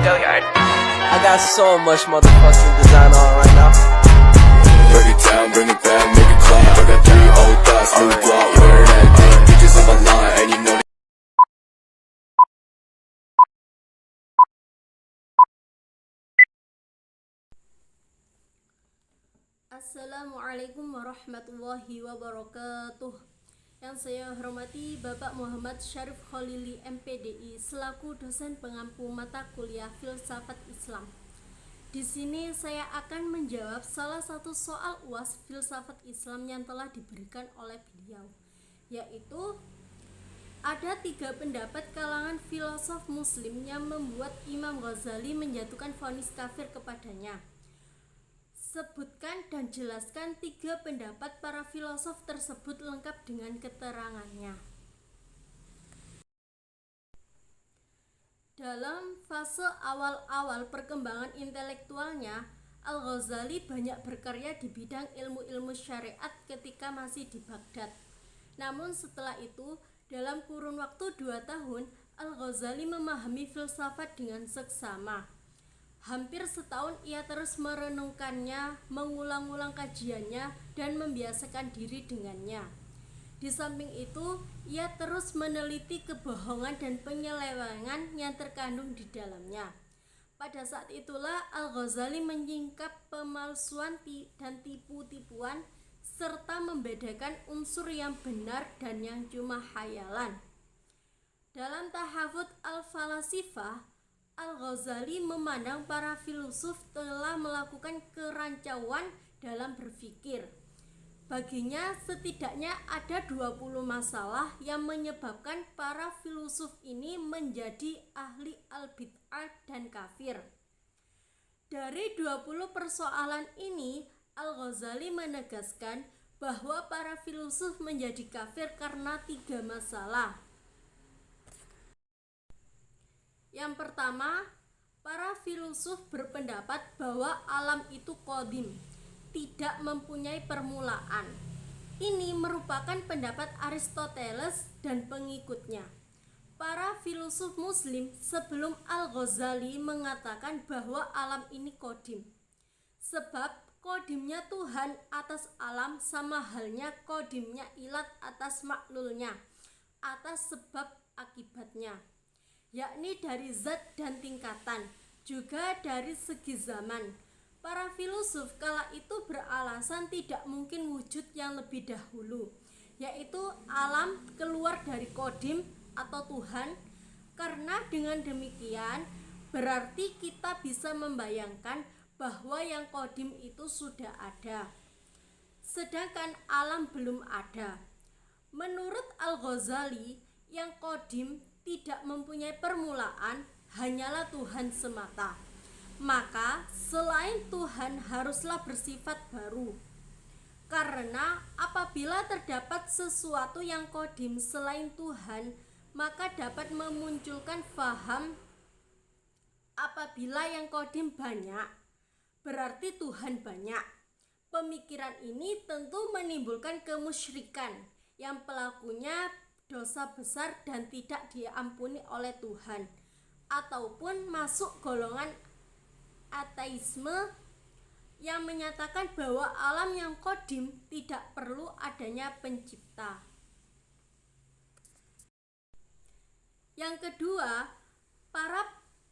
I got so much motherfucking design on right now. Break it down, bring it back, make it clap. I got 3 old thoughts, new block, wear that thing. Bitches on my line, and you know. Assalamualaikum warahmatullahi wabarakatuh. Yang saya hormati Bapak Muhammad Syarif Khalili MPDI selaku dosen pengampu mata kuliah Filsafat Islam. Di sini saya akan menjawab salah satu soal UAS Filsafat Islam yang telah diberikan oleh beliau, yaitu ada 3 pendapat kalangan filosof muslim yang membuat Imam Ghazali menjatuhkan vonis kafir kepadanya. Sebutkan dan jelaskan 3 pendapat para filosof tersebut lengkap dengan keterangannya. Dalam fase awal-awal perkembangan intelektualnya, Al-Ghazali banyak berkarya di bidang ilmu-ilmu syariat ketika masih di Baghdad. Namun setelah itu, dalam kurun waktu 2 tahun, Al-Ghazali memahami filsafat dengan seksama. Hampir setahun ia terus merenungkannya, mengulang-ulang kajiannya, dan membiasakan diri dengannya. Di samping itu, ia terus meneliti kebohongan dan penyelewengan yang terkandung di dalamnya. Pada saat itulah Al-Ghazali menyingkap pemalsuan dan tipu-tipuan, serta membedakan unsur yang benar dan yang cuma khayalan. Dalam Tahafut al-Falasifah, Al-Ghazali memandang para filsuf telah melakukan kerancauan dalam berpikir. Baginya setidaknya ada 20 masalah yang menyebabkan para filsuf ini menjadi ahli al-bid'ah dan kafir. Dari 20 persoalan ini, Al-Ghazali menegaskan bahwa para filsuf menjadi kafir karena 3 masalah. Yang pertama, para filsuf berpendapat bahwa alam itu qadim, tidak mempunyai permulaan. Ini merupakan pendapat Aristoteles dan pengikutnya. Para filsuf muslim sebelum Al-Ghazali mengatakan bahwa alam ini qadim. Sebab qadimnya Tuhan atas alam sama halnya qadimnya ilat atas maklulnya, atas sebab akibatnya, yakni dari zat dan tingkatan, juga dari segi zaman. Para filsuf kala itu beralasan tidak mungkin wujud yang lebih dahulu, yaitu alam keluar dari qadim atau Tuhan, karena dengan demikian berarti kita bisa membayangkan bahwa yang qadim itu sudah ada, sedangkan alam belum ada. Menurut Al-Ghazali, yang qadim tidak mempunyai permulaan, hanyalah Tuhan semata. Maka selain Tuhan haruslah bersifat baru. Karena apabila terdapat sesuatu yang qadim selain Tuhan, maka dapat memunculkan faham apabila yang qadim banyak, berarti Tuhan banyak. Pemikiran ini tentu menimbulkan kemusyrikan yang pelakunya dosa besar dan tidak diampuni oleh Tuhan, ataupun masuk golongan ateisme yang menyatakan bahwa alam yang qadim tidak perlu adanya pencipta. Yang kedua,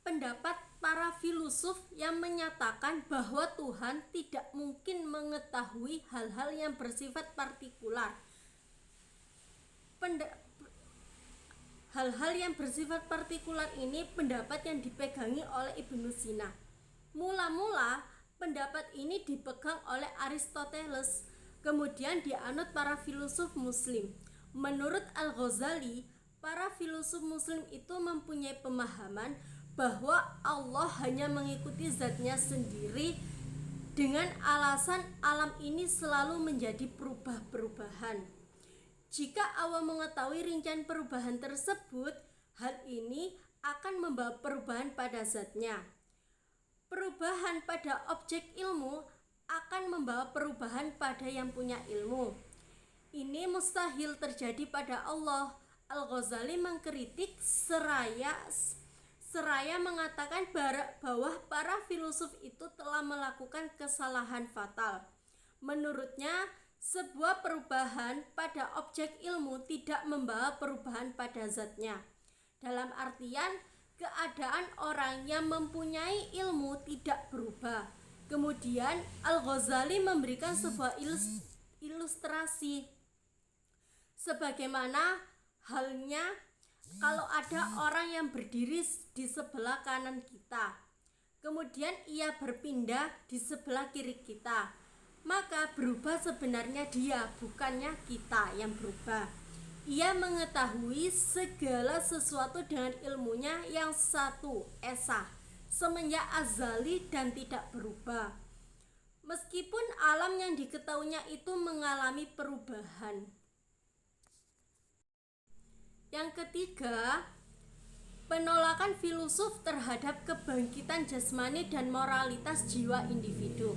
pendapat para filsuf yang menyatakan bahwa Tuhan tidak mungkin mengetahui hal-hal yang bersifat partikular. Hal-hal yang bersifat partikular ini pendapat yang dipegangi oleh Ibnu Sina. Mula-mula pendapat ini dipegang oleh Aristoteles, kemudian dianut para filsuf muslim. Menurut Al-Ghazali, para filsuf muslim itu mempunyai pemahaman bahwa Allah hanya mengikuti zatnya sendiri, dengan alasan alam ini selalu menjadi perubah-perubahan. Jika Allah mengetahui rincian perubahan tersebut, hal ini akan membawa perubahan pada zatnya. Perubahan pada objek ilmu akan membawa perubahan pada yang punya ilmu. Ini mustahil terjadi pada Allah. Al-Ghazali mengkritik seraya seraya mengatakan bahwa para filosof itu telah melakukan kesalahan fatal. Menurutnya, sebuah perubahan pada objek ilmu tidak membawa perubahan pada zatnya. Dalam artian, keadaan orang yang mempunyai ilmu tidak berubah. Kemudian Al-Ghazali memberikan sebuah ilustrasi sebagaimana halnya kalau ada orang yang berdiri di sebelah kanan kita, kemudian ia berpindah di sebelah kiri kita, maka berubah sebenarnya dia, bukannya kita yang berubah. Ia mengetahui segala sesuatu dengan ilmunya yang satu esa, semenjak azali dan tidak berubah. Meskipun alam yang diketahuinya itu mengalami perubahan. Yang ketiga, penolakan filosof terhadap kebangkitan jasmani dan moralitas jiwa individu.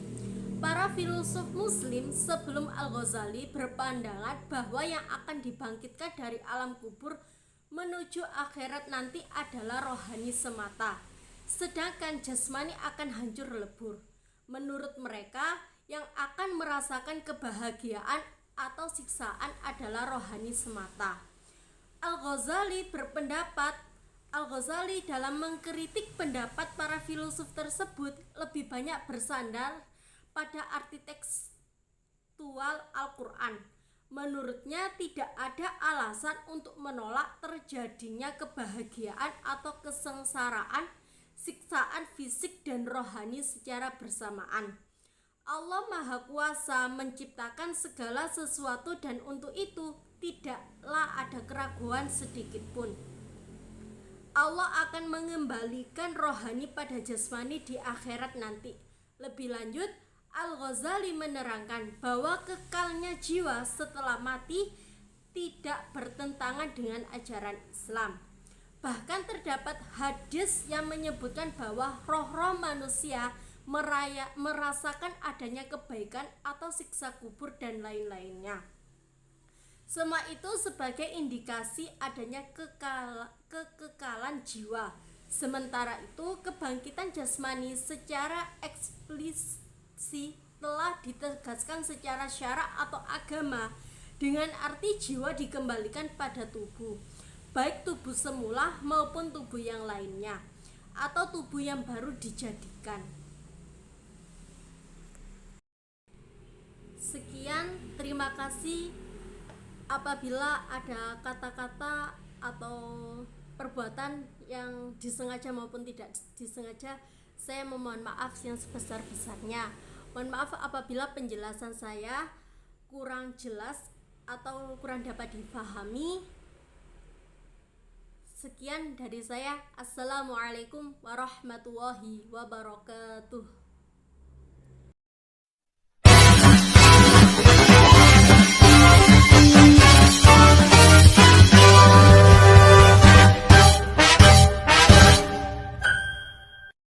Para filosof muslim sebelum Al-Ghazali berpandangan bahwa yang akan dibangkitkan dari alam kubur menuju akhirat nanti adalah rohani semata, sedangkan jasmani akan hancur lebur. Menurut mereka, yang akan merasakan kebahagiaan atau siksaan adalah rohani semata. Al-Ghazali dalam mengkritik pendapat para filosof tersebut lebih banyak bersandar pada arti tekstual Al-Quran. Menurutnya tidak ada alasan untuk menolak terjadinya kebahagiaan atau kesengsaraan, siksaan fisik dan rohani secara bersamaan. Allah Maha Kuasa menciptakan segala sesuatu dan untuk itu tidaklah ada keraguan sedikit pun. Allah akan mengembalikan rohani pada jasmani di akhirat nanti. Lebih lanjut, Al-Ghazali menerangkan bahwa kekalnya jiwa setelah mati tidak bertentangan dengan ajaran Islam. Bahkan terdapat hadis yang menyebutkan bahwa roh-roh manusia merasakan adanya kebaikan atau siksa kubur dan lain-lainnya. Semua itu sebagai indikasi adanya kekekalan jiwa. Sementara itu, kebangkitan jasmani secara eksplisit telah ditegaskan secara syara atau agama dengan arti jiwa dikembalikan pada tubuh, baik tubuh semula maupun tubuh yang lainnya, atau tubuh yang baru dijadikan. Sekian, terima kasih. Apabila ada kata-kata atau perbuatan yang disengaja maupun tidak disengaja, saya memohon maaf yang sebesar-besarnya. Mohon maaf apabila penjelasan saya kurang jelas atau kurang dapat dipahami. Sekian dari saya. Assalamualaikum warahmatullahi wabarakatuh.